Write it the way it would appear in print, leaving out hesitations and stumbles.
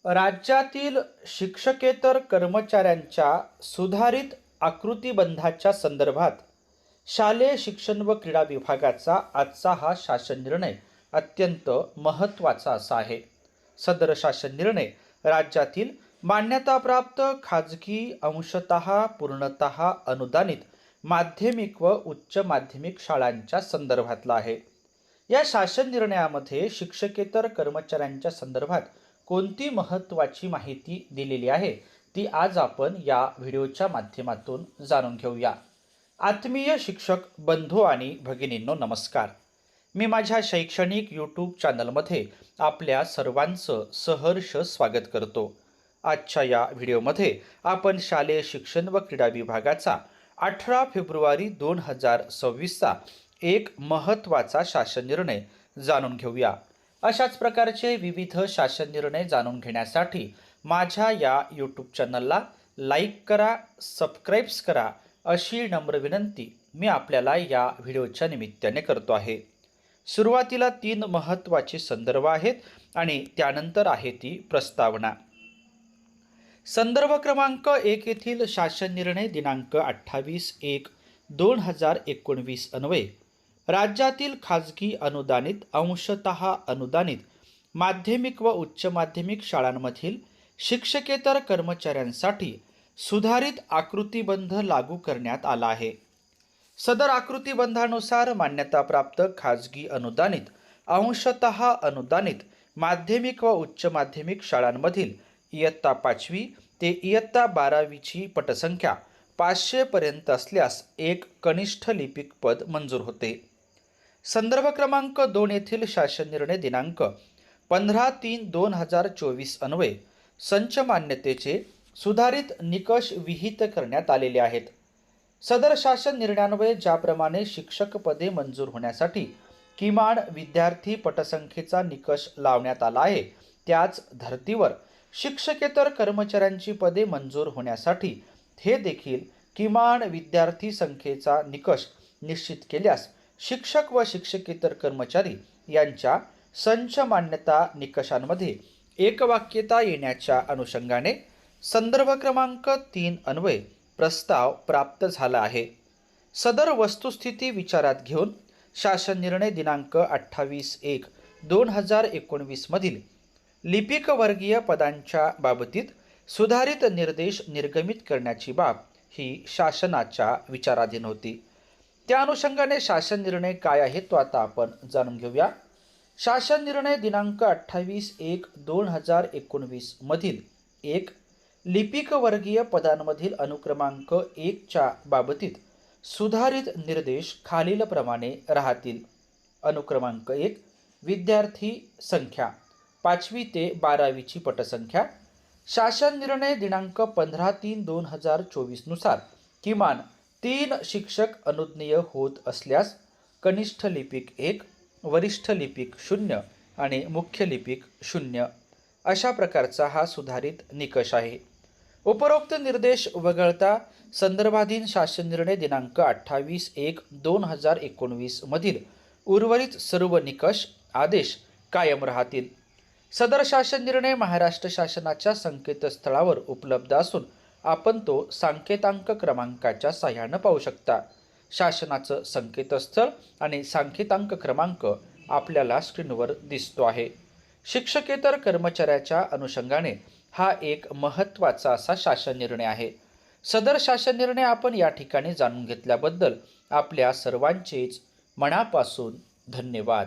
राज्यातील शिक्षकेतर कर्मचाऱ्यांच्या सुधारित आकृतीबंधाच्या संदर्भात शालेय शिक्षण व क्रीडा विभागाचा आजचा हा शासन निर्णय अत्यंत महत्त्वाचा असा आहे. सदर शासन निर्णय राज्यातील मान्यताप्राप्त खाजगी अंशतः पूर्णतः अनुदानित माध्यमिक व उच्च माध्यमिक शाळांच्या संदर्भातला आहे. या शासन निर्णयामध्ये शिक्षकेतर कर्मचाऱ्यांच्या संदर्भात कोणती महत्त्वाची माहिती दिलेली आहे ती आज आपण या व्हिडिओच्या माध्यमातून जाणून घेऊया. आत्मीय शिक्षक बंधू आणि भगिनींनो, नमस्कार. मी माझ्या शैक्षणिक यूट्यूब चॅनलमध्ये आपल्या सर्वांचं सहर्ष स्वागत करतो. आजच्या या व्हिडिओमध्ये आपण शालेय शिक्षण व क्रीडा विभागाचा 18 फेब्रुवारी 2026चा एक महत्त्वाचा शासन निर्णय जाणून घेऊया. अशाच प्रकारचे विविध शासन निर्णय जाणून घेण्यासाठी माझ्या या यूट्यूब चॅनलला लाईक करा, सबस्क्राईब्स करा अशी नम्र विनंती मी आपल्याला या व्हिडिओच्या निमित्ताने करतो आहे. सुरुवातीला 3 महत्त्वाचे संदर्भ आहेत आणि त्यानंतर आहे ती प्रस्तावना. संदर्भ क्रमांक 1 येथील शासन निर्णय दिनांक 28/1/2019 अन्वये राज्यातील खाजगी अनुदानित अंशतः अनुदानित माध्यमिक व उच्च माध्यमिक शाळांमधील शिक्षकेतर कर्मचाऱ्यांसाठी सुधारित आकृतीबंध लागू करण्यात आला आहे. सदर आकृतीबंधानुसार मान्यताप्राप्त खाजगी अनुदानित अंशतः अनुदानित माध्यमिक व उच्च माध्यमिक शाळांमधील इयत्ता 5वी ते इयत्ता 12वीची पटसंख्या 500 पर्यंत असल्यास एक कनिष्ठ लिपिक पद मंजूर होते. संदर्भ क्रमांक 2 येथील शासन निर्णय दिनांक 15/3/2024 अन्वये संच मान्यतेचे सुधारित निकष विहित करण्यात आलेले आहेत. सदर शासन निर्णयान्वये ज्याप्रमाणे शिक्षक पदे मंजूर होण्यासाठी किमान विद्यार्थी पटसंख्येचा निकष लावण्यात आला आहे, त्याच धर्तीवर शिक्षकेतर कर्मचाऱ्यांची पदे मंजूर होण्यासाठी हे देखील किमान विद्यार्थी संख्येचा निकष निश्चित केल्यास शिक्षक व शिक्षकेतर कर्मचारी यांच्या संच मान्यता निकषांमध्ये एकवाक्यता येण्याच्या अनुषंगाने संदर्भ क्रमांक 3 अन्वये प्रस्ताव प्राप्त झाला आहे. सदर वस्तुस्थिती विचारात घेऊन शासन निर्णय दिनांक 28/1/2019 मधील लिपिक वर्गीय पदांच्या बाबतीत सुधारित निर्देश निर्गमित करण्याची बाब ही शासनाच्या विचाराधीन होती. त्या अनुषंगाने शासन निर्णय काय आहे तो आता आपण जाणून घेऊया. शासन निर्णय दिनांक 28/1/2019 मधील 1 लिपिक वर्गीय पदांमधील अनुक्रमांक 1च्या बाबतीत सुधारित निर्देश खालीलप्रमाणे राहतील. अनुक्रमांक 1 विद्यार्थी संख्या 5वी ते 12वीची पटसंख्या. शासन निर्णय दिनांक 15/3/2024 नुसार किमान 3 शिक्षक अनुज्ञेय होत असल्यास कनिष्ठ लिपिक 1, वरिष्ठ लिपिक 0 आणि मुख्य लिपिक 0 अशा प्रकारचा हा सुधारित निकष आहे. उपरोक्त निर्देश वगळता संदर्भाधीन शासन निर्णय दिनांक 28/1/2019 मधील उर्वरित सर्व निकष आदेश कायम राहतील. सदर शासन निर्णय महाराष्ट्र शासनाच्या संकेतस्थळावर उपलब्ध असून आपण तो सांकेतांक क्रमांकाच्या सहाय्याने पाहू शकता. शासनाचं संकेतस्थळ आणि सांकेतांक क्रमांक आपल्याला स्क्रीनवर दिसतो आहे. शिक्षकेतर कर्मचाऱ्याच्या अनुषंगाने हा एक महत्त्वाचा असा शासन निर्णय आहे. सदर शासन निर्णय आपण या ठिकाणी जाणून घेतल्याबद्दल आपल्या सर्वांचेच मनापासून धन्यवाद.